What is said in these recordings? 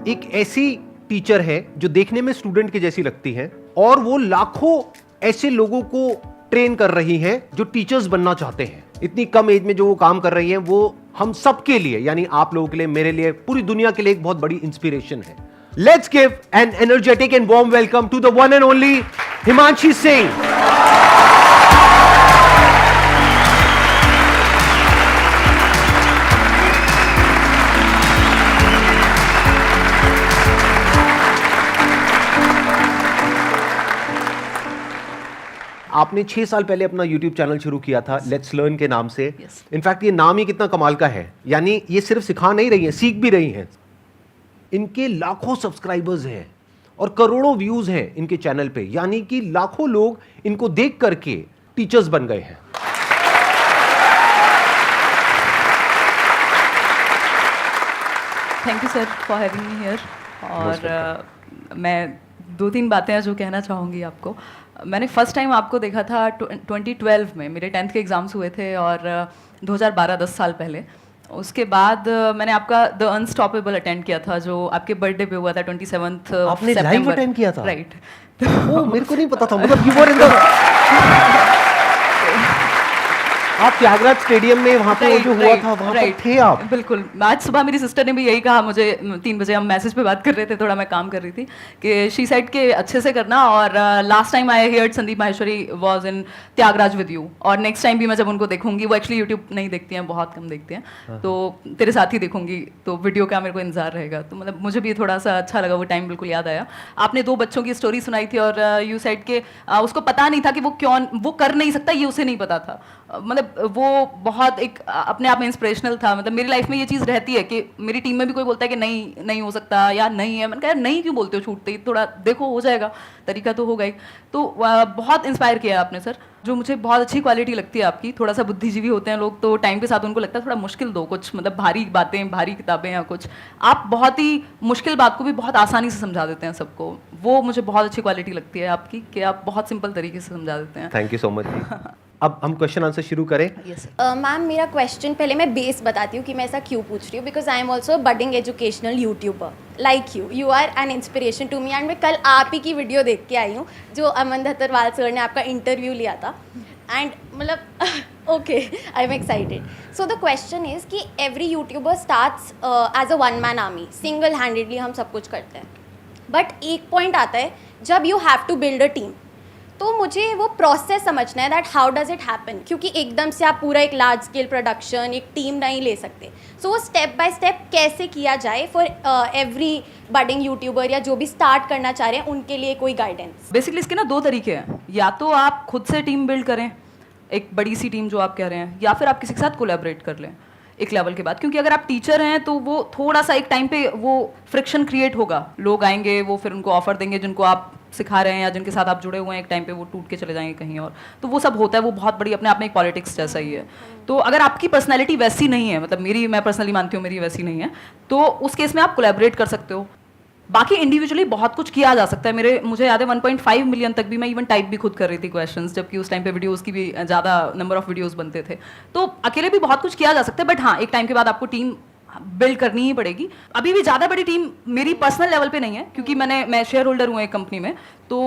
एक ऐसी टीचर है जो देखने में स्टूडेंट की जैसी लगती है और वो लाखों ऐसे लोगों को ट्रेन कर रही हैं जो टीचर्स बनना चाहते हैं। इतनी कम एज में जो वो काम कर रही हैं वो हम सबके लिए, यानी आप लोगों के लिए, मेरे लिए, पूरी दुनिया के लिए एक बहुत बड़ी इंस्पिरेशन है। Let's give an energetic and warm welcome to the one and only Himanshi Singh. आपने 6 साल पहले अपना YouTube चैनल शुरू किया था लेट्स लर्न के नाम से। इनफैक्ट ये नाम ही कितना कमाल का है, यानी ये सिर्फ सिखा नहीं रही हैं, सीख भी रही हैं। इनके लाखों सब्सक्राइबर्स हैं और करोड़ों व्यूज हैं इनके चैनल पे, यानी कि लाखों लोग इनको देख करके टीचर्स बन गए हैं। Thank you sir for having me here. और मैं 2-3 बातें हैं जो कहना चाहूँगी आपको। मैंने फर्स्ट टाइम आपको देखा था 2012 में, मेरे 10th के एग्ज़ाम्स हुए थे और 2012 10 साल पहले। उसके बाद मैंने आपका द अनस्टॉपेबल अटेंड किया था जो आपके बर्थडे पे हुआ था 27th आपने लाइव अटेंड किया था? राइट। ओह, मेरे को नहीं पता था, मतलब यू वर इन द आप त्यागराज स्टेडियम में वहाँ पे जो हुआ था वहाँ पर थे आप? बिल्कुल। आज सुबह मेरी सिस्टर ने भी यही कहा मुझे, 3 बजे हम मैसेज पे बात कर रहे थे, थोड़ा मैं काम कर रही थी, कि शी साइड के अच्छे से करना। और last time I heard Sandeep Maheshwari was in Thyagraj with you, और नेक्स्ट टाइम भी मैं जब उनको देखूंगी, वो एक्चुअली यूट्यूब नहीं देखती हैं, बहुत कम देखते हैं, तो तेरे साथ ही देखूंगी, तो वीडियो का मेरे को इंतजार रहेगा। तो मतलब मुझे भी थोड़ा सा अच्छा लगा, वो टाइम बिल्कुल याद आया। आपने 2 बच्चों की स्टोरी सुनाई थी और यू साइड के उसको पता नहीं था कि वो कर नहीं सकता, ये उसे नहीं पता था। मतलब वो बहुत एक अपने आप में इंस्पिरेशनल था। मतलब मेरी लाइफ में ये चीज़ रहती है कि मेरी टीम में भी कोई बोलता है कि नहीं हो सकता या नहीं है, मैंने कहा नहीं क्यों बोलते हो, छूटते ही थोड़ा देखो, हो जाएगा, तरीका तो होगा ही। तो बहुत इंस्पायर किया आपने सर। जो मुझे बहुत अच्छी क्वालिटी लगती है आपकी, थोड़ा सा बुद्धिजीवी होते हैं लोग तो टाइम के साथ उनको लगता है थोड़ा मुश्किल दो कुछ, मतलब भारी बातें, भारी किताबें या कुछ, आप बहुत ही मुश्किल बात को भी बहुत आसानी से समझा देते हैं सबको। वो मुझे बहुत अच्छी क्वालिटी लगती है आपकी कि आप बहुत सिंपल तरीके से समझा देते हैं। Thank you so much. अब हम क्वेश्चन आंसर शुरू करें। मैम मेरा क्वेश्चन, पहले मैं बेस बताती हूँ कि मैं ऐसा क्यों पूछ रही हूँ, because I am also budding educational YouTuber like you are an inspiration to me. And मैं कल आप ही की वीडियो देख के आई हूँ जो अमन धतरवाल सर ने आपका इंटरव्यू लिया था, एंड मतलब okay, I am excited. So the question is कि every YouTuber starts as a one man army, single handedly हम सब कुछ करते हैं, बट एक पॉइंट आता है जब you have to build a team, तो मुझे वो प्रोसेस समझना है that how does it happen, क्योंकि एकदम से आप पूरा एक लार्ज स्केल प्रोडक्शन, एक टीम नहीं ले सकते। सो वो स्टेप बाय स्टेप कैसे किया जाए फॉर एवरी बडिंग यूट्यूबर या जो भी स्टार्ट करना चाह रहे हैं उनके लिए कोई गाइडेंस? बेसिकली इसके ना 2 तरीके हैं, या तो आप खुद से टीम बिल्ड करें, एक बड़ी सी टीम जो आप कह रहे हैं, या फिर आप किसी के साथ कोलैबोरेट कर लें एक लेवल के बाद। क्योंकि अगर आप टीचर हैं तो वो थोड़ा सा एक टाइम पे वो फ्रिक्शन क्रिएट होगा, लोग आएंगे, वो फिर उनको ऑफर देंगे जिनको आप सिखा रहे हैं या जिनके साथ आप जुड़े हुए हैं, एक टाइम पे वो टूट के चले जाएंगे कहीं और, तो वो सब होता है, वो बहुत बड़ी अपने आप में एक पॉलिटिक्स जैसा ही है। तो अगर आपकी पर्सनैलिटी वैसी नहीं है, मतलब मैं पर्सनली मानती हूँ मेरी वैसी नहीं है, तो उस केस में आप कोलैबोरेट कर सकते हो। बाकी इंडिविजुअली बहुत कुछ किया जा सकता है। मुझे याद है 1.5 मिलियन तक भी मैं इवन टाइप भी खुद कर रही थी क्वेश्चंस, जबकि उस टाइम पे वीडियोस की भी ज़्यादा नंबर ऑफ वीडियोस बनते थे, तो अकेले भी बहुत कुछ किया जा सकता है। बट हाँ, एक टाइम के बाद आपको टीम बिल्ड करनी ही पड़ेगी। अभी भी ज़्यादा बड़ी टीम मेरी पर्सनल लेवल पे नहीं है, क्योंकि मैं शेयर होल्डर हूँ एक कंपनी में, तो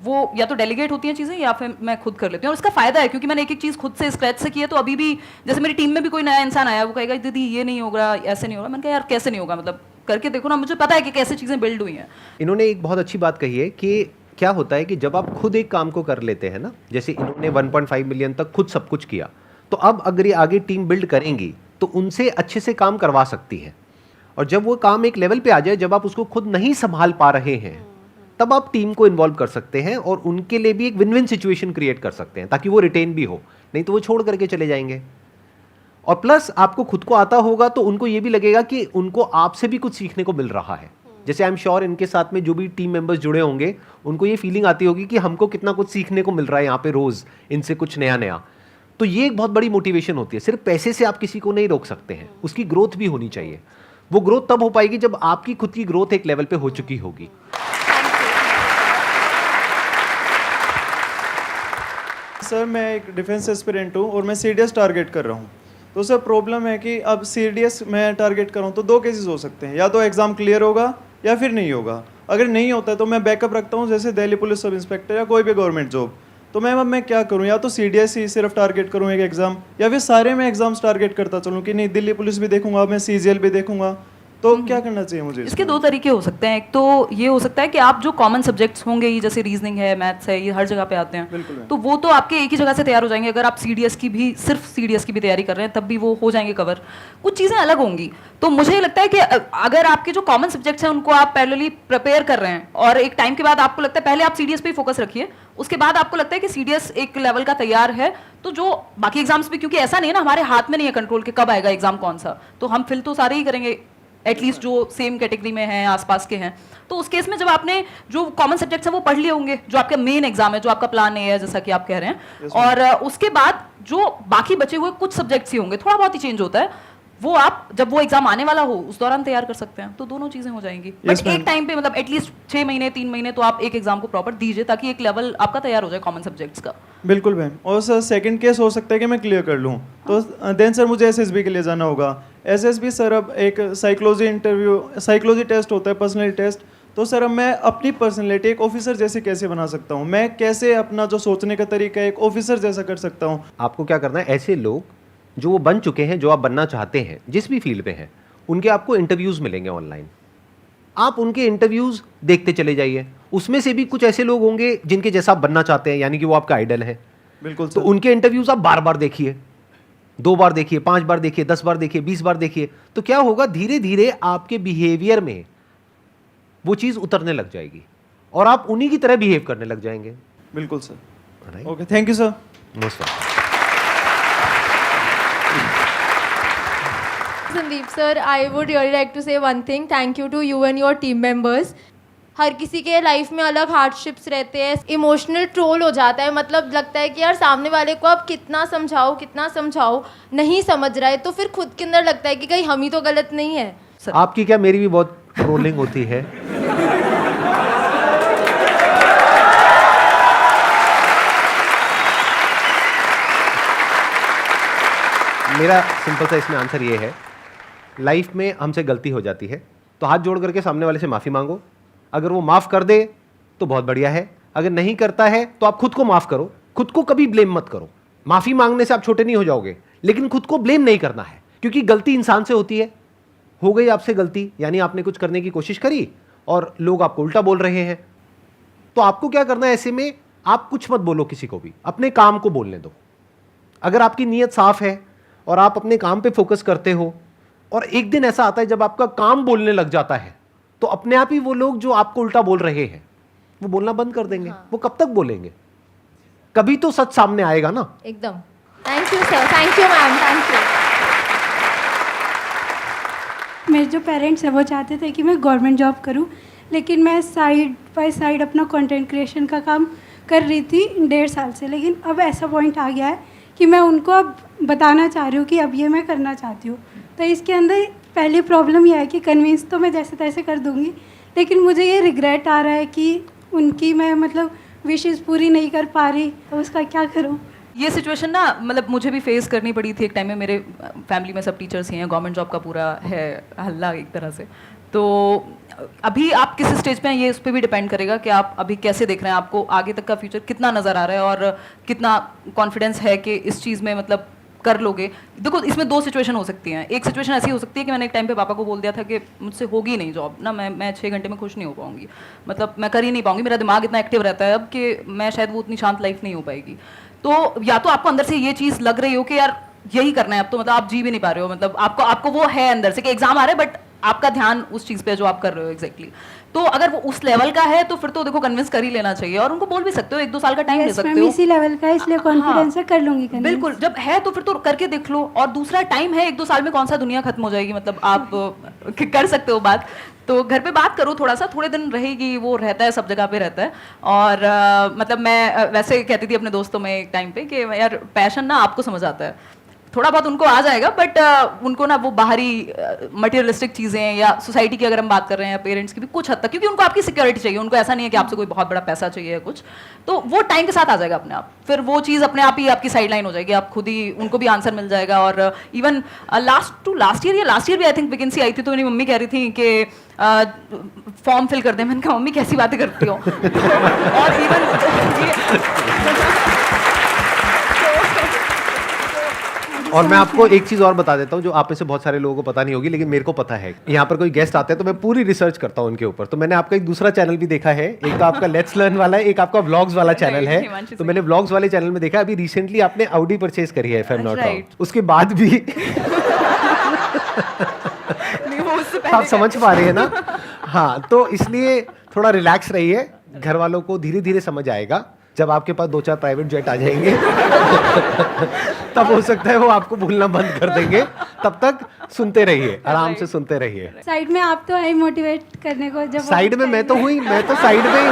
वो या तो डेलीगेट होती हैं चीज़ें या फिर मैं खुद कर लेती हूँ। और इसका फ़ायदा है क्योंकि मैंने एक चीज़ खुद से स्क्रैच से की है, तो अभी भी जैसे मेरी टीम में भी कोई नया इंसान आया, वो कहेगा दीदी ये नहीं होगा, ऐसे नहीं होगा, मैंने कहा यार कैसे नहीं होगा, मतलब करके देखो ना, मुझे पता है कि कैसे चीज़ें बिल्ड हुई हैं। इन्होंने एक बहुत अच्छी बात कही है कि क्या होता है कि जब आप खुद एक काम को कर लेते हैं ना, जैसे इन्होंने 1.5 मिलियन तक खुद सब कुछ किया, तो अब अगर ये आगे टीम बिल्ड करेंगी तो उनसे अच्छे से काम करवा सकती है। और जब वो काम एक लेवल पे आ जाए जब आप उसको खुद नहीं संभाल पा रहे हैं, तब आप टीम को इन्वॉल्व कर सकते हैं और उनके लिए भी एक विन विन सिचुएशन क्रिएट कर सकते हैं, ताकि वो रिटेन भी हो, नहीं तो वो छोड़ करके चले जाएंगे। और प्लस आपको खुद को आता होगा तो उनको ये भी लगेगा कि उनको आपसे भी कुछ सीखने को मिल रहा है। जैसे आई एम श्योर इनके साथ में जो भी टीम मेंबर्स जुड़े होंगे उनको ये फीलिंग आती होगी कि हमको कितना कुछ सीखने को मिल रहा है यहाँ पे रोज, इनसे कुछ नया नया। तो ये एक बहुत बड़ी मोटिवेशन होती है। सिर्फ पैसे से आप किसी को नहीं रोक सकते हैं, उसकी ग्रोथ भी होनी चाहिए। वो ग्रोथ तब हो पाएगी जब आपकी खुद की ग्रोथ एक लेवल पे हो चुकी होगी। सर मैं एक डिफेंस एस्पिरेंट हूँ और मैं सीडीएस टारगेट कर रहा हूँ। तो सर प्रॉब्लम है कि अब सीडीएस मैं टारगेट कर रहा हूँ तो 2 केसेस हो सकते हैं, या तो एग्ज़ाम क्लियर होगा या फिर नहीं होगा? अगर नहीं होता है तो मैं बैकअप रखता हूँ, जैसे दिल्ली पुलिस सब इंस्पेक्टर या कोई भी गवर्नमेंट जॉब। तो मैम अब मैं क्या करूँ? या तो CDSE सिर्फ टारगेट करूँ एक एग्ज़ाम, या फिर सारे में एग्जाम्स टारगेट करता चलूँ कि नहीं दिल्ली पुलिस भी देखूंगा, मैं CGL भी देखूंगा, तो क्या करना चाहिए मुझे? इसके दो तरीके हो सकते हैं। एक तो ये हो सकता है कि आप जो कॉमन सब्जेक्ट्स होंगे, ये जैसे रीजनिंग है, मैथ्स है, ये हर जगह पे आते हैं, बिल्कुल है। तो वो तो आपके एक ही जगह से तैयार हो जाएंगे। अगर आप CDS की भी, सिर्फ CDS की भी तैयारी कर रहे हैं, तब भी वो हो जाएंगे कवर। कुछ चीज़ें अलग होंगी। तो मुझे लगता है कि अगर आपके जो कॉमन सब्जेक्ट्स हैं उनको आप पैरेलली प्रिपेयर कर रहे हैं, और एक टाइम के बाद आपको लगता है पहले आप CDS पे ही फोकस रखिए, उसके बाद आपको लगता है कि CDS एक लेवल का तैयार है, तो जो बाकी एग्जाम्स भी, क्योंकि ऐसा नहीं है ना, हमारे हाथ में नहीं है कंट्रोल कि कब आएगा एग्जाम कौन सा, तो हम फिल तो सारे ही करेंगे, एटलीस्ट जो सेम कैटेगरी में हैं, आसपास के हैं। तो उस केस में जब आपने जो कॉमन सब्जेक्ट्स हैं वो पढ़ लिए होंगे, जो आपका मेन एग्जाम है, जो आपका प्लान है, जैसा कि आप कह रहे हैं, और उसके बाद जो बाकी बचे हुए कुछ सब्जेक्ट्स ही होंगे, थोड़ा बहुत ही चेंज होता है, वो आप जब वो एग्जाम आने वाला हो उस दौरान तैयार कर सकते हैं। तो दोनों चीजें हो जाएंगी। बट एक टाइम पे मतलब एटलीस्ट 6 महीने 3 महीने तो आप एक एग्जाम को प्रॉपर दीजिए, ताकि एक लेवल आपका तैयार हो जाए कॉमन सब्जेक्ट्स का। बिल्कुल मैम। और सर सेकंड केस हो सकता है कि मैं क्लियर कर लूँ, तो देन सर मुझे SSB के लिए जाना होगा। SSB सर अब एक साइकोलॉजी टेस्ट होता है, पर्सनल टेस्ट। तो सर अब मैं अपनी पर्सनैलिटी एक ऑफिसर जैसे कैसे बना सकता हूँ? मैं कैसे अपना जो सोचने का तरीका है एक ऑफिसर जैसा कर सकता हूँ? आपको क्या करना है, ऐसे लोग जो वो बन चुके हैं, जो आप बनना चाहते हैं, जिस भी फील्ड में हैं, उनके आपको इंटरव्यूज मिलेंगे ऑनलाइन। आप उनके इंटरव्यूज देखते चले जाइए। उसमें से भी कुछ ऐसे लोग होंगे जिनके जैसा आप बनना चाहते हैं, यानी कि वो आपका आइडल है। बिल्कुल तो सर। उनके इंटरव्यूज आप बार बार देखिए, 2 बार देखिए, 5 बार देखिए, 10 बार देखिए, 20 बार देखिए। तो क्या होगा, धीरे धीरे आपके बिहेवियर में वो चीज उतरने लग जाएगी और आप उन्हीं की तरह बिहेव करने लग जाएंगे। बिल्कुल sir. Right? Okay, thank you sir. Most welcome. Sandeep sir, I would really like to say one thing. Thank you to you and your team members. हर किसी के लाइफ में अलग हार्डशिप्स रहते हैं, इमोशनल ट्रोल हो जाता है, मतलब लगता है कि यार सामने वाले को आप कितना समझाओ नहीं समझ रहा है, तो फिर खुद के अंदर लगता है कि कहीं हम ही तो गलत नहीं है। आपकी क्या, मेरी भी बहुत ट्रोलिंग होती है। मेरा सिंपल सा इसमें आंसर ये है, लाइफ में हमसे गलती हो जाती है तो हाथ जोड़ करके सामने वाले से माफ़ी मांगो। अगर वो माफ़ कर दे तो बहुत बढ़िया है, अगर नहीं करता है तो आप खुद को माफ़ करो। खुद को कभी ब्लेम मत करो। माफ़ी मांगने से आप छोटे नहीं हो जाओगे, लेकिन खुद को ब्लेम नहीं करना है, क्योंकि गलती इंसान से होती है। हो गई आपसे गलती, यानी आपने कुछ करने की कोशिश करी और लोग आपको उल्टा बोल रहे हैं, तो आपको क्या करना है, ऐसे में आप कुछ मत बोलो किसी को भी, अपने काम को बोलने दो। अगर आपकी नीयत साफ है और आप अपने काम पे फोकस करते हो, और एक दिन ऐसा आता है जब आपका काम बोलने लग जाता है, तो अपने आप ही वो लोग जो आपको उल्टा बोल रहे हैं वो बोलना बंद कर देंगे। वो कब तक बोलेंगे? कभी तो सच सामने आएगा ना। एकदम। Thank you sir, thank you ma'am, thank you. मेरे जो पेरेंट्स हैं वो चाहते थे कि मैं गवर्नमेंट जॉब करूं, लेकिन मैं साइड बाय साइड अपना कंटेंट क्रिएशन का काम कर रही थी 1.5 साल से। लेकिन अब ऐसा पॉइंट आ गया है कि मैं उनको अब बताना चाह रही हूँ कि अब ये मैं करना चाहती हूँ। तो इसके अंदर पहली प्रॉब्लम यह है कि कन्विंस तो मैं जैसे तैसे कर दूँगी, लेकिन मुझे ये रिग्रेट आ रहा है कि उनकी मैं मतलब विशेज़ पूरी नहीं कर पा रही, तो उसका क्या करूँ? ये सिचुएशन ना मतलब मुझे भी फेस करनी पड़ी थी एक टाइम में। मेरे फैमिली में सब टीचर्स ही हैं, गवर्नमेंट जॉब का पूरा है हल्ला एक तरह से। तो अभी आप किस स्टेज पे हैं ये उस पर भी डिपेंड करेगा कि आप अभी कैसे देख रहे हैं, आपको आगे तक का फ्यूचर कितना नज़र आ रहा है और कितना कॉन्फिडेंस है कि इस चीज़ में मतलब कर लोगे। देखो इसमें 2 सिचुएशन हो सकती हैं। एक सिचुएशन ऐसी हो सकती है कि मैंने एक टाइम पे पापा को बोल दिया था कि मुझसे होगी नहीं जॉब ना, मैं 6 घंटे में खुश नहीं हो पाऊंगी, मतलब मैं कर ही नहीं पाऊंगी, मेरा दिमाग इतना एक्टिव रहता है अब कि मैं शायद वो उतनी शांत लाइफ नहीं हो पाएगी। तो या तो आपको अंदर से ये चीज़ लग रही हो कि यार यही करना है अब, तो मतलब आप जी भी नहीं पा रहे हो, मतलब आपको वो है अंदर से कि एग्जाम आ रहा है बट आपका ध्यान उस चीज़ पे जो आप कर रहे हो एग्जैक्टली। तो अगर वो उस लेवल का है तो फिर तो देखो कन्विंस कर ही लेना चाहिए, और उनको बोल भी सकते हो 1-2 साल का टाइम ले सकते हो। इसी लेवल का है, इसलिए कॉन्फिडेंस से कर लूँगी। बिल्कुल, जब है तो फिर तो करके देख लो। और दूसरा टाइम है, 1-2 साल में कौन सा दुनिया खत्म हो जाएगी, मतलब आप कर सकते हो बात। तो घर पे बात करो, थोड़ा सा थोड़े दिन रहेगी, वो रहता है सब जगह पे रहता है। और मतलब मैं वैसे कहती थी अपने दोस्तों में एक टाइम पे कि यार पैशन ना आपको समझ आता है, थोड़ा बहुत उनको आ जाएगा, बट उनको ना वो बाहरी मटेरियलिस्टिक चीज़ें या सोसाइटी की अगर हम बात कर रहे हैं या पेरेंट्स की भी कुछ हद तक, क्योंकि उनको आपकी सिक्योरिटी चाहिए, उनको ऐसा नहीं है कि आपसे कोई बहुत बड़ा पैसा चाहिए या कुछ, तो वो टाइम के साथ आ जाएगा अपने आप, फिर वो चीज़ अपने आप ही आपकी साइड लाइन हो जाएगी, आप खुद ही उनको भी आंसर मिल जाएगा। और इवन लास्ट ईयर भी आई थिंक वैकेंसी आई थी, तो मेरी मम्मी कह रही थी कि फॉर्म फिल कर दे, मैंने कहा मम्मी कैसी बातें करती हो और और मैं आपको एक चीज और बता देता हूँ जो आप में से बहुत सारे लोगों को पता नहीं होगी, लेकिन मेरे को पता है। यहाँ पर कोई गेस्ट आते हैं तो मैं पूरी रिसर्च करता हूँ उनके ऊपर। तो मैंने आपका एक दूसरा चैनल भी देखा है, एक तो आपका लेट्स लर्न वाला है, एक आपका व्लॉग्स वाला चैनल है। तो मैंने व्लॉग्स वाले चैनल में देखा अभी रिसेंटली आपने ऑडी परचेज करी है, if I am not wrong, उसके बाद भी आप समझ पा रहे हैं ना? हाँ, तो इसलिए थोड़ा रिलैक्स रहिए, घर वालों को धीरे धीरे समझ आएगा। जब आपके पास 2-4 प्राइवेट जेट आ जाएंगे तब हो सकता है वो आपको भूलना बंद कर देंगे। तब तक सुनते रहिए, आराम से सुनते रहिए। साइड में आप तो है मोटिवेट करने को, जब साइड में मैं तो हुई, मैं तो साइड में ही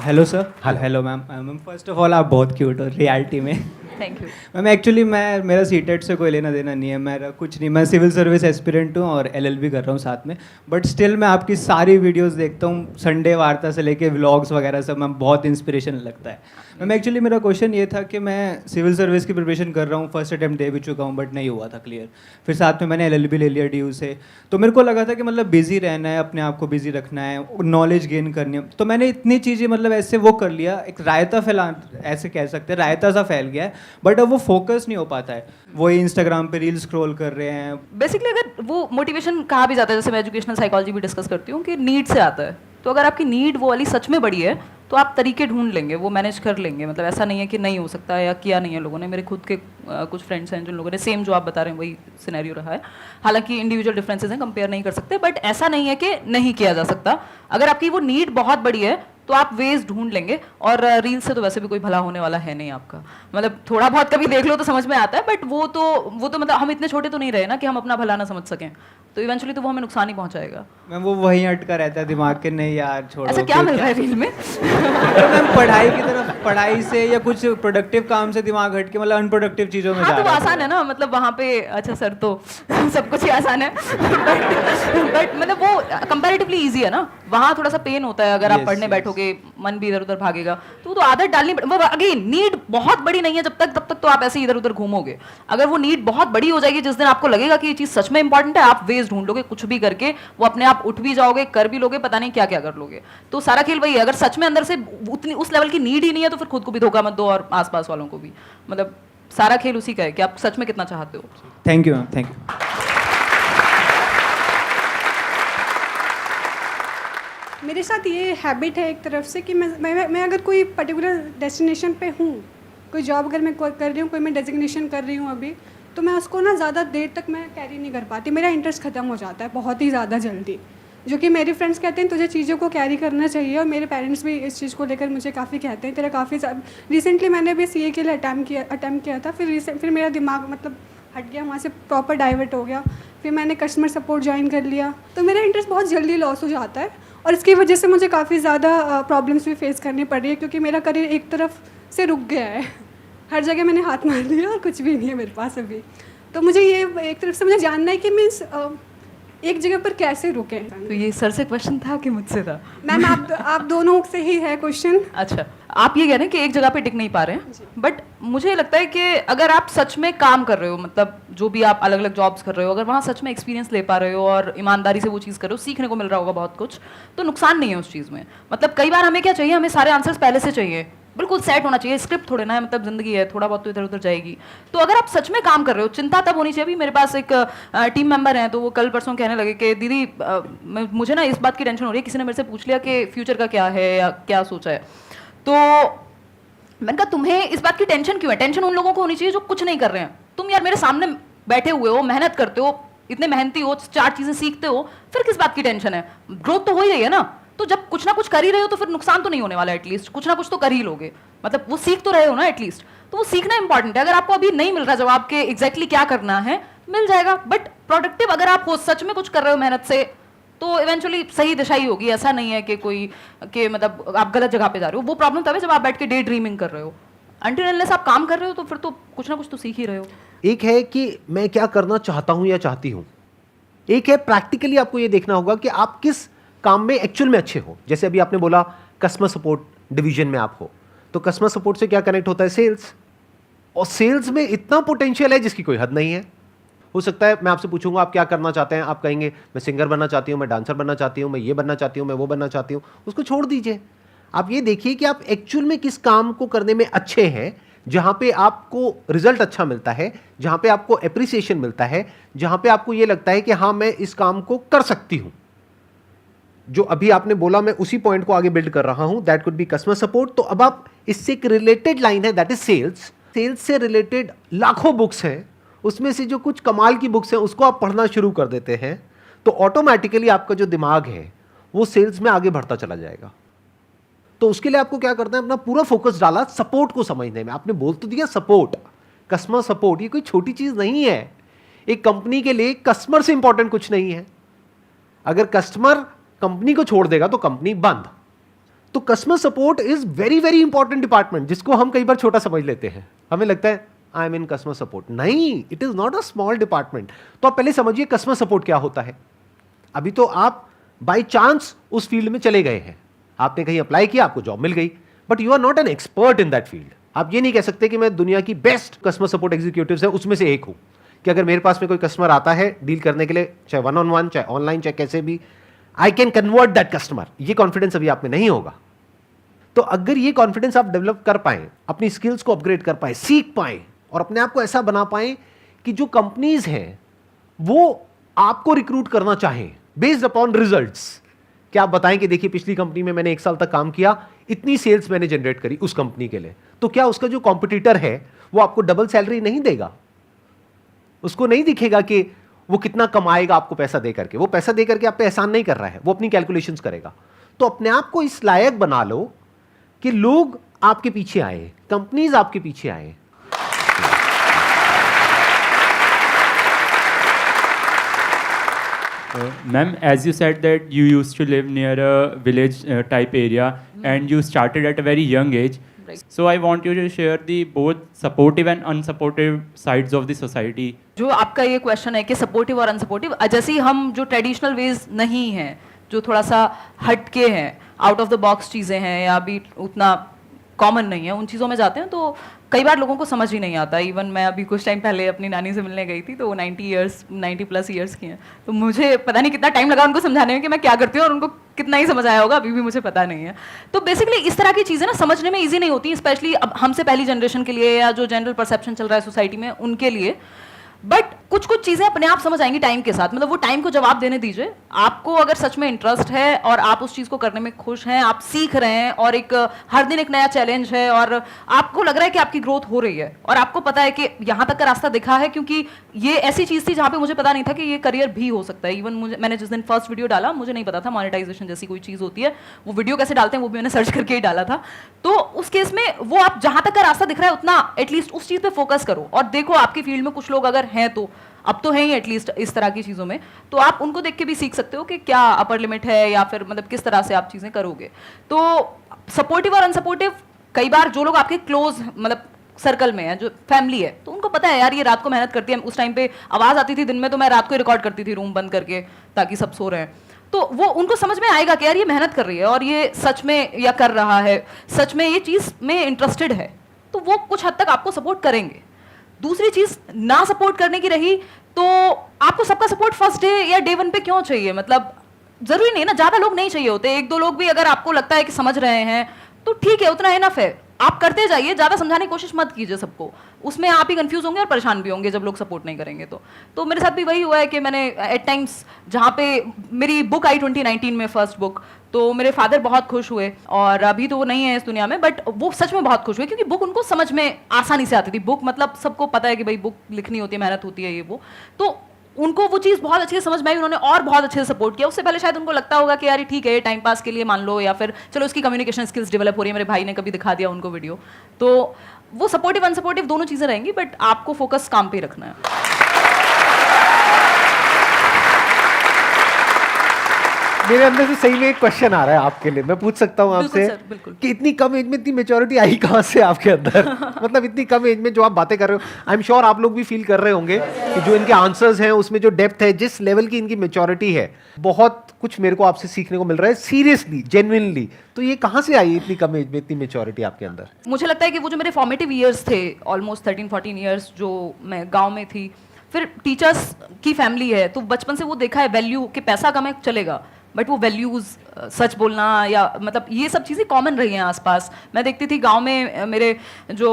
hello sir. Hello ma'am. Ma'am first of all आप बहुत क्यूट हो रियलिटी में। थैंक यू मैम एक्चुअली मेरा सीटेट से कोई लेना देना नहीं है, मेरा कुछ नहीं, मैं सिविल सर्विस एस्पिरेंट हूँ और एलएलबी कर रहा हूँ साथ में, बट स्टिल मैं आपकी सारी वीडियोस देखता हूँ, संडे वार्ता से लेके व्लॉग्स वगैरह सब, मैम बहुत इंस्पिरेशन लगता है। मैम एक्चुअली मेरा क्वेश्चन ये था कि मैं सिविल सर्विस की प्रिपरेशन कर रहा हूँ, फर्स्ट अटैम्प्ट दे भी चुका हूँ बट नहीं हुआ था क्लियर, फिर साथ में मैंने एलएलबी ले लिया DU से, तो मेरे को लगा था कि मतलब बिजी रहना है, अपने आप को बिजी रखना है, नॉलेज गेन करनी है, तो मैंने इतनी चीज़ें मतलब ऐसे वो कर लिया, एक रायता फैला, ऐसे कह सकते हैं रायता सा फैल गया है, बट अब वो फोकस नहीं हो पाता है, वही इंस्टाग्राम पे रील स्क्रॉल कर रहे हैं। बेसिकली अगर वो मोटिवेशन कहा भी जाता है, जैसे मैं एजुकेशनल साइकोलॉजी भी डिस्कस करती हूँ कि नीड से आता है, तो अगर आपकी नीड वो वाली सच में बड़ी है तो आप तरीके ढूंढ लेंगे, वो मैनेज कर लेंगे। मतलब ऐसा नहीं है कि नहीं हो सकता है या किया नहीं है लोगों ने। मेरे खुद के कुछ फ्रेंड्स हैं जिन लोगों ने सेम जो आप बता रहे हैं वही सिनेरियो रहा है, हालांकि इंडिविजुअल डिफरेंसेस हैं, कंपेयर नहीं कर सकते, बट ऐसा नहीं है कि नहीं किया जा सकता। अगर आपकी वो नीड बहुत बड़ी है तो आप वेज ढूंढ लेंगे, और रील से तो वैसे भी कोई भला होने वाला है नहीं आपका, मतलब थोड़ा बहुत कभी देख लो तो समझ में आता है, बट वो तो मतलब हम इतने छोटे तो नहीं रहे ना कि हम अपना भला ना समझ सकें, तो इवेंचुअली तो वो हमें नुकसान ही पहुंचाएगा। मैम वो वहीं अटका रहता है दिमाग के, नहीं यार छोड़ो। ऐसा क्या मिल रहा है रील में? तो मैम पढ़ाई की तरफ, पढ़ाई से या कुछ प्रोडक्टिव काम से दिमाग हट के मतलब अनप्रोडक्टिव चीज़ों में हाँ, जा तो वो रहा है। आसान है ना, मतलब वहाँ पे अच्छा सर तो सब कुछ ही आसान है बट मतलब वो कंपैरेटिवली इजी है ना, वहाँ थोड़ा सा पेन होता है। अगर आप पढ़ने बैठोगे मन भी इधर उधर भागेगा, तो वो तो आदत डालनी वो अगेन नीड बहुत बड़ी नहीं है जब तक, तब तक तो आप ऐसे इधर उधर घूमोगे। अगर वो नीड बहुत बड़ी हो जाएगी, जिस दिन आपको लगेगा कि ये चीज़ सच में इंपॉर्टेंट है, आप वेज ढूंढ लोगे, कुछ भी करके वो अपने आप उठ भी जाओगे, कर भी लोगे, पता नहीं क्या क्या कर लोगे। तो सारा खेल वही है, अगर सच में अंदर से उतनी उस लेवल की नीड ही नहीं है तो फिर खुद को भी धोखा मत दो और आसपास वालों को भी। मतलब सारा खेल उसी का है कि आप सच में कितना चाहते हो। Thank you ma'am, thank you. मेरे साथ ये हैबिट है एक तरफ से कि मैं अगर कोई पर्टिकुलर डेस्टिनेशन पे हूँ, कोई जॉब अगर मैं कर रही हूँ, कोई मैं डेजिग्नेशन कर रही हूँ अभी, तो मैं उसको ना ज़्यादा देर तक मैं कैरी नहीं कर पाती, मेरा इंटरेस्ट ख़त्म हो जाता है बहुत ही ज़्यादा जल्दी। जो कि मेरे फ्रेंड्स कहते हैं तुझे चीज़ों को कैरी करना चाहिए, और मेरे पेरेंट्स भी इस चीज़ को लेकर मुझे काफ़ी कहते हैं तेरा काफ़ी रिसेंटली मैंने भी CA के लिए अटैम्प्ट किया था, फिर मेरा दिमाग मतलब हट गया, वहाँ से प्रॉपर डाइवर्ट हो गया, फिर मैंने कस्टमर सपोर्ट ज्वाइन कर लिया, तो मेरा इंटरेस्ट बहुत जल्दी लॉस हो जाता है, और इसकी वजह से मुझे काफ़ी ज़्यादा प्रॉब्लम्स भी फेस करनी पड़ रही है, क्योंकि मेरा करियर एक तरफ से रुक गया है, हर जगह मैंने हाथ मार लिया और कुछ भी नहीं है मेरे पास अभी। तो मुझे ये एक तरफ से मुझे जानना है कि मीन्स एक जगह पर कैसे रुके। तो ये सर से क्वेश्चन था कि मुझसे था? मैम आप दोनों से ही है क्वेश्चन। अच्छा, आप ये कह रहे हैं कि एक जगह पे टिक नहीं पा रहे हैं, बट मुझे लगता है कि अगर आप सच में काम कर रहे हो, मतलब जो भी आप अलग अलग जॉब्स कर रहे हो, अगर वहाँ सच में एक्सपीरियंस ले पा रहे हो और ईमानदारी से वो चीज़ कर रहे हो, सीखने को मिल रहा होगा बहुत कुछ, तो नुकसान नहीं है उस चीज़ में। मतलब कई बार हमें क्या चाहिए, हमें सारे आंसर्स पहले से चाहिए, बिल्कुल सेट होना चाहिए, स्क्रिप्ट थोड़े ना है, मतलब जिंदगी है, थोड़ा बहुत तो इधर उधर जाएगी। तो अगर आप सच में काम कर रहे हो, चिंता तब होनी चाहिए। अभी मेरे पास एक टीम मेंबर हैं, तो वो कल परसों कहने लगे कि दीदी मुझे ना इस बात की टेंशन हो रही है, किसी ने मेरे से पूछ लिया कि फ्यूचर का क्या है या क्या सोचा है। तो मैंने कहा तुम्हें इस बात की टेंशन क्यों है? टेंशन उन लोगों को होनी चाहिए जो कुछ नहीं कर रहे हैं। तुम यार मेरे सामने बैठे हुए हो, मेहनत करते हो, इतने मेहनती हो, 4 चीजें सीखते हो, फिर किस बात की टेंशन है? ग्रोथ तो हो ही रही है ना। तो जब कुछ ना कुछ कर ही रहे हो तो फिर नुकसान तो नहीं होने वाला, एटलीस्ट कुछ ना कुछ तो कर ही लोगे, मतलब वो सीख तो रहे हो ना एटलीस्ट। तो वो सीखना इंपॉर्टेंट है। अगर आपको अभी नहीं मिल रहा जवाब के एग्जैक्टली क्या करना है, मिल जाएगा, बट प्रोडक्टिव अगर आप हो, सच में कुछ कर रहे हो मेहनत से, तो इवेंचुअली सही दिशा ही होगी। ऐसा नहीं है कि कोई कि मतलब आप गलत जगह पे जा रहे हो। वो प्रॉब्लम तब है जब आप बैठ के डे ड्रीमिंग कर रहे हो। अनटिल अनलेस आप काम कर रहे हो तो फिर तो कुछ ना कुछ तो सीख ही रहे हो। एक है कि मैं क्या करना चाहता हूं या चाहती हूं, एक है प्रैक्टिकली आपको ये देखना होगा कि आप किस काम में एक्चुअल में अच्छे हो। जैसे अभी आपने बोला कस्टमर सपोर्ट डिवीजन में आप हो, तो कस्टमर सपोर्ट से क्या कनेक्ट होता है? सेल्स। और सेल्स में इतना पोटेंशियल है जिसकी कोई हद नहीं है। हो सकता है मैं आपसे पूछूंगा आप क्या करना चाहते हैं, आप कहेंगे मैं सिंगर बनना चाहती हूँ, मैं डांसर बनना चाहती हूँ, मैं ये बनना चाहती हूँ, मैं वो बनना चाहती हूँ। उसको छोड़ दीजिए। आप ये देखिए कि आप एक्चुअल में किस काम को करने में अच्छे हैं, जहां पे आपको रिजल्ट अच्छा मिलता है, जहां पे आपको एप्रिसिएशन मिलता है, जहां पे आपको ये लगता है कि हाँ मैं इस काम को कर सकती हूं। जो अभी आपने बोला मैं उसी पॉइंट को आगे बिल्ड कर रहा हूं, that could be customer support. तो अब आप इससे एक रिलेटेड लाइन है, दैट इज सेल्स। सेल्स से रिलेटेड लाखों बुक्स हैं, उसमें से जो कुछ कमाल की बुक्स हैं उसको आप पढ़ना शुरू कर देते हैं, तो ऑटोमेटिकली आपका जो दिमाग है वो सेल्स में आगे बढ़ता चला जाएगा। तो उसके लिए आपको क्या करना है, अपना पूरा फोकस डाला सपोर्ट को समझने में। आपने बोल तो दिया सपोर्ट, कस्टमर सपोर्ट, ये कोई छोटी चीज नहीं है। एक कंपनी के लिए कस्टमर से इंपॉर्टेंट कुछ नहीं है। अगर कस्टमर कंपनी को छोड़ देगा तो कंपनी बंद। तो customer support is very very important department, जिसको हम कई बार छोटा समझ लेते हैं। हमें लगता है I am in customer support. नहीं, it is not a small department. तो आप पहले समझिए कस्टमर सपोर्ट क्या होता है। अभी तो आप बाई चांस उस फील्ड में चले गए हैं, आपने कहीं अप्लाई किया, आपको जॉब मिल गई, but you are not an expert in that field. आप ये नहीं कह सकते कि मैं दुनिया की बेस्ट कस्टमर सपोर्ट एग्जीक्यूटिव्स है उसमें से एक हूं, कि अगर मेरे पास में कोई कस्टमर आता है डील करने के लिए, चाहे 1-on-1, चाहे ऑनलाइन, चाहे कैसे भी, I can convert that customer. ये कॉन्फिडेंस अभी आप में नहीं होगा। तो अगर ये कॉन्फिडेंस आप डेवलप कर पाए, अपनी स्किल्स को अपग्रेड कर पाए, सीख पाए और अपने आप को ऐसा बना पाए कि जो कंपनीज हैं वो आपको रिक्रूट करना चाहें बेस्ड अपॉन रिजल्ट्स। क्या आप बताएं कि देखिए पिछली कंपनी में मैंने 1 साल तक काम किया, इतनी सेल्स मैंने जनरेट करी उस कंपनी के लिए, तो क्या उसका जो कॉम्पिटिटर है वो आपको डबल सैलरी नहीं देगा? उसको नहीं दिखेगा कि वो कितना कमाएगा आपको पैसा दे करके। वो पैसा दे करके आप पे एहसान नहीं कर रहा है, वो अपनी कैलकुलेशंस करेगा। तो अपने आप को इस लायक बना लो कि लोग आपके पीछे आए, कंपनीज आपके पीछे आए। Ma'am, as you said that you used to live near a village type area and you started at a very young age. Right. So I want you to share the both supportive and unsupportive sides of the society. जो आपका ये question है कि supportive और unsupportive, जैसे ही हम जो traditional ways नहीं हैं, जो थोड़ा सा हटके हैं, आउट ऑफ द बॉक्स चीज़ें हैं या अभी उतना कॉमन नहीं है, उन चीज़ों में जाते हैं तो कई बार लोगों को समझ ही नहीं आता। इवन मैं अभी कुछ टाइम पहले अपनी नानी से मिलने गई थी, तो वो 90+ ईयर्स की हैं, तो मुझे पता नहीं कितना टाइम लगा उनको समझाने में कि मैं क्या करती हूँ, और उनको कितना ही समझ आया होगा अभी भी मुझे पता नहीं है। तो बेसिकली इस तरह की चीज़ें ना समझने में ईजी नहीं होती, स्पेशली अब हमसे पहली जनरेशन के लिए या जो जनरल परसेप्शन चल रहा है सोसाइटी में उनके लिए। बट कुछ कुछ चीज़ें अपने आप समझ आएंगी टाइम के साथ। मतलब वो टाइम को जवाब देने दीजिए। आपको अगर सच में इंटरेस्ट है और आप उस चीज़ को करने में खुश हैं, आप सीख रहे हैं और एक हर दिन एक नया चैलेंज है और आपको लग रहा है कि आपकी ग्रोथ हो रही है और आपको पता है कि यहाँ तक का रास्ता दिखा है, क्योंकि ये ऐसी चीज़ थी जहाँ पे मुझे पता नहीं था कि ये करियर भी हो सकता है। इवन मैंने जिस दिन फर्स्ट वीडियो डाला मुझे नहीं पता था मोनेटाइजेशन जैसी कोई चीज़ होती है, वो वीडियो कैसे डालते हैं वो भी मैंने सर्च करके ही डाला था। तो उस केस में वो आप जहाँ तक का रास्ता दिख रहा है उतना एटलीस्ट उस चीज़ पे फोकस करो और देखो आपकी फील्ड में कुछ लोग अगर हैं, तो अब तो है ही एटलीस्ट इस तरह की चीज़ों में, तो आप उनको देख के भी सीख सकते हो कि क्या अपर लिमिट है या फिर मतलब किस तरह से आप चीज़ें करोगे। तो सपोर्टिव और अनसपोर्टिव, कई बार जो लोग आपके क्लोज मतलब सर्कल में है, जो फैमिली है, तो उनको पता है यार ये रात को मेहनत करती है। उस टाइम पे आवाज़ आती थी दिन में तो मैं रात को रिकॉर्ड करती थी रूम बंद करके ताकि सब सो रहे हैं, तो वो उनको समझ में आएगा कि यार ये मेहनत कर रही है और ये सच में या कर रहा है, सच में ये चीज़ में इंटरेस्टेड है, तो वो कुछ हद तक आपको सपोर्ट करेंगे। दूसरी चीज़ ना सपोर्ट करने की रही, तो आपको सबका सपोर्ट फर्स्ट डे या डे 1 पे क्यों चाहिए? मतलब जरूरी नहीं ना, ज़्यादा लोग नहीं चाहिए होते, 1-2 लोग भी अगर आपको लगता है कि समझ रहे हैं तो ठीक है, उतना इनफ है। आप करते जाइए, ज़्यादा समझाने की कोशिश मत कीजिए सबको, उसमें आप ही कंफ्यूज होंगे और परेशान भी होंगे जब लोग सपोर्ट नहीं करेंगे। तो मेरे साथ भी वही हुआ है कि मैंने एट टाइम्स, जहाँ पे मेरी बुक आई 2019 में फर्स्ट बुक, तो मेरे फादर बहुत खुश हुए और अभी तो वो नहीं है इस दुनिया में, बट वो सच में बहुत खुश हुए क्योंकि बुक उनको समझ में आसानी से आती थी। बुक मतलब सबको पता है कि भाई बुक लिखनी होती है, मेहनत होती है, ये वो, तो उनको वो चीज़ बहुत अच्छे से समझ में आई, उन्होंने और बहुत अच्छे से सपोर्ट किया। उससे पहले शायद उनको लगता होगा कि यार ठीक है टाइम पास के लिए मान लो, या फिर चलो इसकी कम्युनिकेशन स्किल्स डेवलप हो रही है, मेरे भाई ने कभी दिखा दिया उनको वीडियो। तो वो सपोर्टिव अनसपोर्टिव दोनों चीज़ें रहेंगी, बट आपको फोकस काम पे ही रखना है। मेरे अंदर से सही में एक क्वेश्चन आ रहा है आपके लिए, मैं पूछ सकता हूँ बिल्कुल आपसे सर, बिल्कुल। कि इतनी कम एज में इतनी मेच्योरिटी आई कहाँ से आपके अंदर? मतलब इतनी कम एज में जो आप बातें कर रहे हो, आई एम श्योर आप लोग भी फील कर रहे होंगे कि जो इनके आंसर्स हैं उसमें जो डेप्थ है, जिस लेवल की इनकी मेच्योरिटी है, बहुत कुछ मेरे को आपसे सीखने को मिल रहा है, सीरियसली, जेन्युइनली। तो ये कहाँ से आई इतनी कम एज में इतनी मेच्योरिटी आपके अंदर? मुझे लगता है कि वो जो मेरे फॉर्मेटिव ईयर्स थे, ऑलमोस्ट 13-14 ईयर्स जो मैं गांव में थी, फिर टीचर्स की फैमिली है, तो बचपन से वो देखा है वैल्यू कि पैसा कमाए चलेगा, बट वो वैल्यूज़, सच बोलना, या मतलब ये सब चीज़ें कॉमन रही हैं आसपास। मैं देखती थी गांव में मेरे जो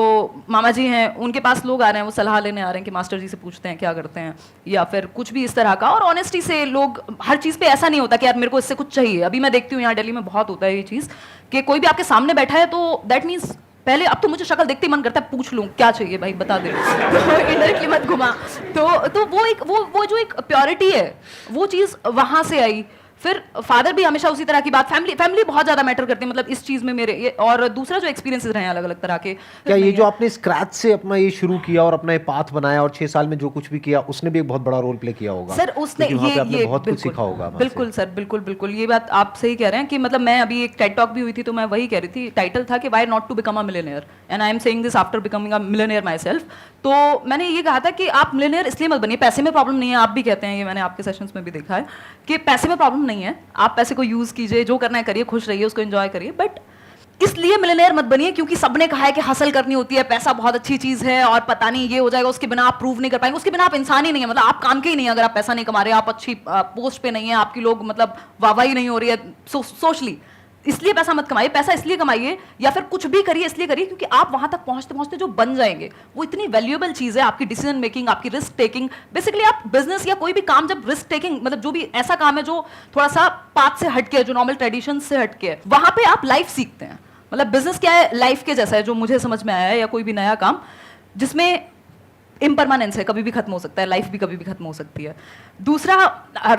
मामा जी हैं, उनके पास लोग आ रहे हैं, वो सलाह लेने आ रहे हैं कि मास्टर जी से पूछते हैं क्या करते हैं, या फिर कुछ भी इस तरह का। और ऑनेस्टी से लोग, हर चीज़ पे ऐसा नहीं होता कि यार मेरे को इससे कुछ चाहिए। अभी मैं देखती हूँ यहाँ दिल्ली में बहुत होता है ये चीज़ कि कोई भी आपके सामने बैठा है तो दैट मीन्स पहले, अब तो मुझे शक्ल देखते ही मन करता है पूछ लूं क्या चाहिए भाई बता दे, इनडायरेक्टली मत घुमा। तो वो एक वो जो एक प्योरिटी है, वो चीज़ वहाँ से आई। फिर फादर भी हमेशा उसी तरह की बात, फैमिली बहुत ज्यादा मैटर करती है मतलब इस चीज में मेरे ये। और दूसरा जो एक्सपीरियंसेस रहे हैं अलग अलग तरह के, क्या ये जो आपने स्क्रैच से अपना ये शुरू किया और अपना ये पाथ बनाया और 6 साल में जो कुछ भी किया, उसने भी एक बहुत बड़ा रोल प्ले किया होगा सर? उसने क्योंकि वहाँ पे आपने ये बहुत कुछ सीखा होगा वहाँ बिल्कुल से। सर, बिल्कुल ये बात आप सही कह रहे हैं कि मतलब मैं अभी एक टेड टॉक भी हुई थी तो मैं वही कह रही थी, टाइटल था कि why not to become a millionaire, and I am saying this after becoming a millionaire myself. तो मैंने ये कहा था कि आप मिलियनेयर इसलिए मत बनिए, पैसे में प्रॉब्लम नहीं है, आप भी कहते हैं, ये मैंने आपके सेशंस में भी देखा है कि पैसे में प्रॉब्लम नहीं है, आप पैसे को यूज कीजिए, जो करना है करिए, खुश रहिए, उसको एंजॉय करिए, बट इसलिए मिलियनेयर मत बनिए क्योंकि सबने कहा है कि हसल करनी होती है, पैसा बहुत अच्छी चीज है और पता नहीं ये हो जाएगा, उसके बिना आप प्रूव नहीं कर पाएंगे, उसके बिना आप इंसान ही नहीं है, मतलब आप काम के ही नहीं है अगर आप पैसा नहीं कमा रहे, आप अच्छी पोस्ट पे नहीं है, आपकी लोग मतलब वाहवाही नहीं हो रही है सोशली, इसलिए पैसा मत कमाइए। पैसा इसलिए कमाइए या फिर कुछ भी करिए इसलिए करिए क्योंकि आप वहां तक पहुंचते पहुंचते जो बन जाएंगे वो इतनी वैल्यूएबल चीज है, आपकी डिसीजन मेकिंग, आपकी रिस्क टेकिंग। बेसिकली आप बिजनेस या कोई भी काम जब रिस्क टेकिंग, मतलब जो भी ऐसा काम है जो थोड़ा सा पाथ से हटके है, जो नॉर्मल ट्रेडिशन से हटके है, वहां पे आप लाइफ सीखते हैं। मतलब बिजनेस क्या है, लाइफ के जैसा है, जो मुझे समझ में आया है, या कोई भी नया काम जिसमें इम्परमानेंस है, कभी भी खत्म हो सकता है, लाइफ भी कभी भी खत्म हो सकती है। दूसरा,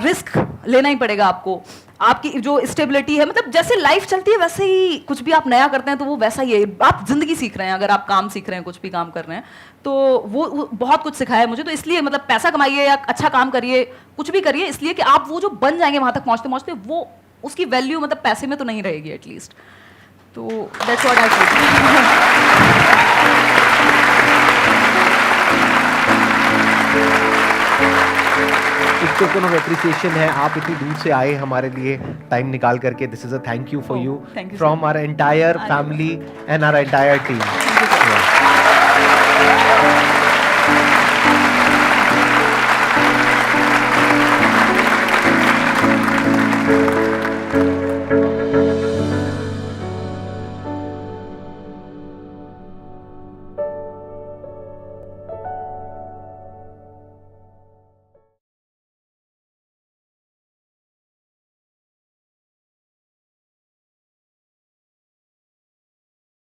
रिस्क लेना ही पड़ेगा आपको, आपकी जो स्टेबिलिटी है, मतलब जैसे लाइफ चलती है वैसे ही कुछ भी आप नया करते हैं तो वो वैसा ही है, आप जिंदगी सीख रहे हैं, अगर आप काम सीख रहे हैं, कुछ भी काम कर रहे हैं, तो वो बहुत कुछ सिखाया है मुझे। तो इसलिए मतलब पैसा कमाइए या अच्छा काम करिए, कुछ भी करिए, इसलिए कि आप वो जो बन जाएंगे वहां तक पहुंचते पहुंचते, वो उसकी वैल्यू मतलब पैसे में तो नहीं रहेगी एटलीस्ट। तो दैट्स व्हाट आई फील। एक टोकन ऑफ एप्रिसिएशन है, आप इतनी दूर से आए हमारे लिए टाइम निकाल करके, this is a thank you for you thank you, from our entire family and our entire team.